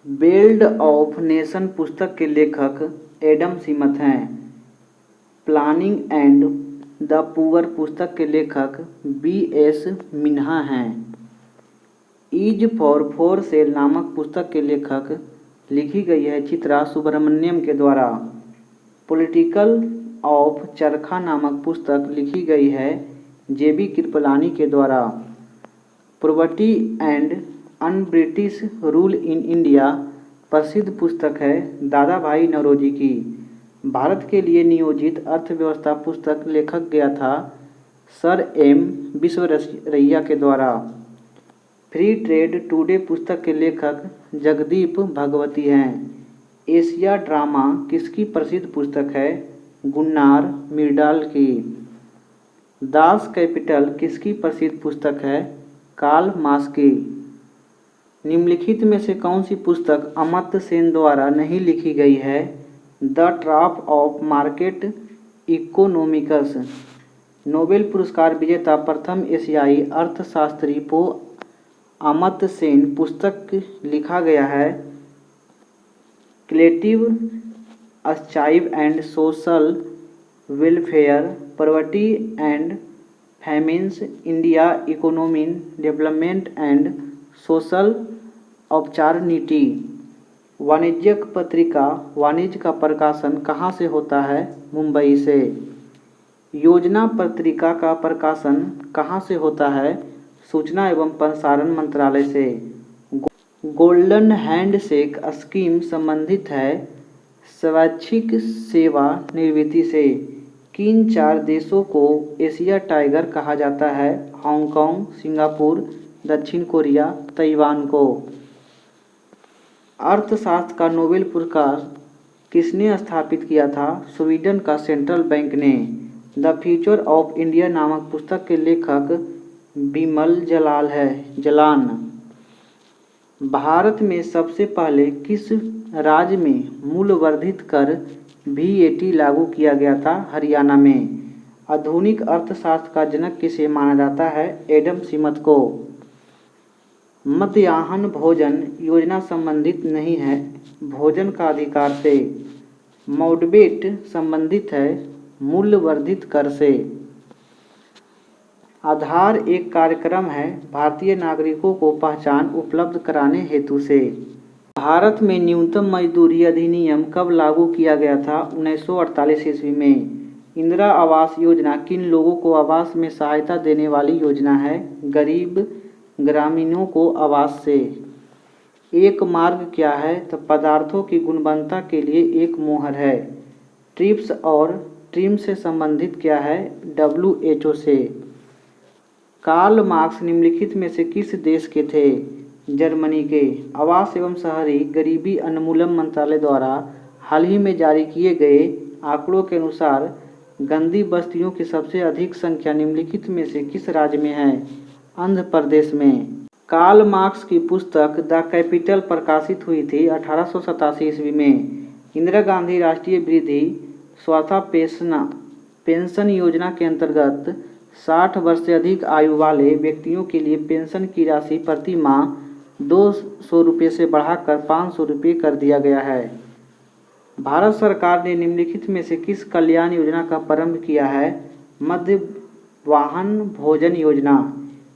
बेल्ड of nation पुस्तक के लेखक एडम स्मिथ हैं। प्लानिंग एंड द पुअर पुस्तक के लेखक B.S. मिन्हा हैं। ईज फॉर फोर सेल नामक पुस्तक के लेखक लिखी गई है चित्रा सुब्रमण्यम के द्वारा। पॉलिटिकल ऑफ चरखा नामक पुस्तक लिखी गई है J.B. कृपलानी के द्वारा। Property and un British rule in India प्रसिद्ध पुस्तक है दादा भाई नौरोजी की। भारत के लिए नियोजित अर्थव्यवस्था पुस्तक लेखक गया था सर M. विश्वेश्वरैया के द्वारा। फ्री ट्रेड टुडे पुस्तक के लेखक जगदीप भगवती हैं। एशिया ड्रामा किसकी प्रसिद्ध पुस्तक है? गुन्नार मिर्डाल की। दास कैपिटल किसकी प्रसिद्ध पुस्तक है? कार्ल मार्क्स की। निम्नलिखित में से कौन सी पुस्तक अमर्त्य सेन द्वारा नहीं लिखी गई है? The trap of market economics. Nobel पुरस्कार विजेता प्रथम एशियाई अर्थशास्त्री पो अमर्त्य सेन पुस्तक लिखा गया है collective archive and social welfare poverty and famines India economy development and social opportunity. वाणिज्यिक पत्रिका वाणिज्य का प्रकाशन कहाँ से होता है? मुंबई से। योजना पत्रिका का प्रकाशन कहाँ से होता है? सूचना एवं प्रसारण मंत्रालय से। गोल्डन हैंडशेक स्कीम संबंधित है स्वैच्छिक सेवानिवृत्ति से। किन 4 देशों को एशिया टाइगर कहा जाता है? हांगकांग, सिंगापुर, दक्षिण कोरिया, ताइवान को। अर्थशास्त्र का नोबेल पुरस्कार किसने स्थापित किया था? स्वीडन का सेंट्रल बैंक ने। द फ्यूचर ऑफ इंडिया नामक पुस्तक के लेखक बिमल जलान। भारत में सबसे पहले किस राज्य में मूल्यवर्धित कर VAT लागू किया गया था? हरियाणा में। आधुनिक अर्थशास्त्र का जनक किसे माना जाता है? एडम स्मिथ को। मध्याह्न भोजन योजना संबंधित नहीं है भोजन का अधिकार से। मॉडरेट संबंधित है मूल्यवर्धित कर से। आधार एक कार्यक्रम है भारतीय नागरिकों को पहचान उपलब्ध कराने हेतु से। भारत में न्यूनतम मजदूरी अधिनियम कब लागू किया गया था? 1948 ईस्वी में। इंदिरा आवास योजना किन लोगों को आवास में सहायता देने वाली योजना है? गरीब ग्रामीणों को आवास से। एक मार्ग क्या है? तो पदार्थों की गुणवत्ता के लिए एक मोहर है। ट्रिप्स और ट्रिम से संबंधित क्या है? WHO से। कार्ल मार्क्स निम्नलिखित में से किस देश के थे? जर्मनी के। आवास एवं शहरी गरीबी उन्मूलन मंत्रालय द्वारा हाल ही में जारी किए गए आंकड़ों के अनुसार गंदी बस्तियों की सबसे अधिक संख्या निम्नलिखित में से किस राज्य में है? आंध्र प्रदेश में। कार्ल मार्क्स की पुस्तक द कैपिटल प्रकाशित हुई थी 1887 ईस्वी में। इंदिरा गांधी राष्ट्रीय वृद्धि स्वास्थ्य पेंशन योजना के अंतर्गत 60 वर्ष से अधिक आयु वाले व्यक्तियों के लिए पेंशन की राशि प्रति माह 200 रुपये से बढ़ाकर 500 रुपये कर दिया गया है। भारत सरकार ने निम्नलिखित में से किस कल्याण योजना का प्रारंभ किया है? मध्याह्न भोजन योजना।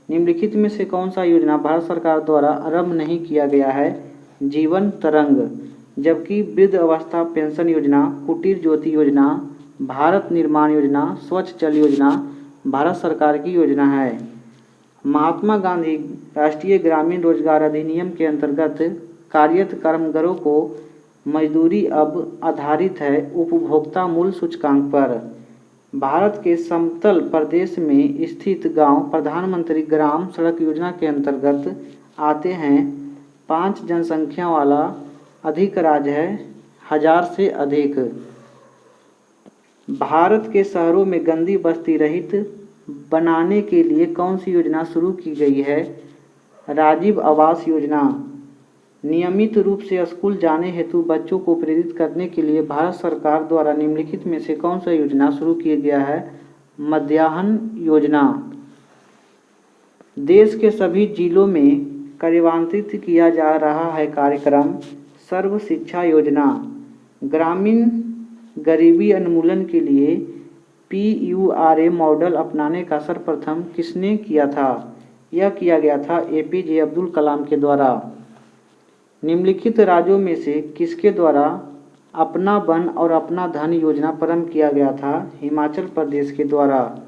निम्नलिखित में से कौन सा योजना भारत सरकार द्वारा आरंभ नहीं किया गया है? जीवन तरंग। जबकि वृद्ध अवस्था पेंशन योजना, कुटीर ज्योति योजना, भारत निर्माण योजना, स्वच्छ जल योजना भारत सरकार की योजना है। महात्मा गांधी राष्ट्रीय ग्रामीण रोजगार अधिनियम के अंतर्गत कार्यरत कामगारों को मजदूरी अब आधारित है उपभोक्ता मूल्य सूचकांक पर। भारत के समतल प्रदेश में स्थित गांव प्रधानमंत्री ग्राम सड़क योजना के अंतर्गत आते हैं। 5 जनसंख्या वाला अधिक राज्य है 1000 से अधिक। भारत के शहरों में गंदी बस्ती रहित बनाने के लिए कौन सी योजना शुरू की गई है? राजीव आवास योजना। नियमित रूप से स्कूल जाने हेतु बच्चों को प्रेरित करने के लिए भारत सरकार द्वारा निम्नलिखित में से कौन सा योजना शुरू किया गया है? मध्याह्न योजना। देश के सभी जिलों में कार्यान्वित किया जा रहा है कार्यक्रम सर्व शिक्षा योजना। ग्रामीण गरीबी उन्मूलन के लिए PURA मॉडल अपनाने का सर्वप्रथम किसने किया था? यह किया गया था APJ अब्दुल कलाम के द्वारा। निम्नलिखित राज्यों में से किसके द्वारा अपना वन और अपना धन योजना प्रारंभ किया गया था? हिमाचल प्रदेश के द्वारा।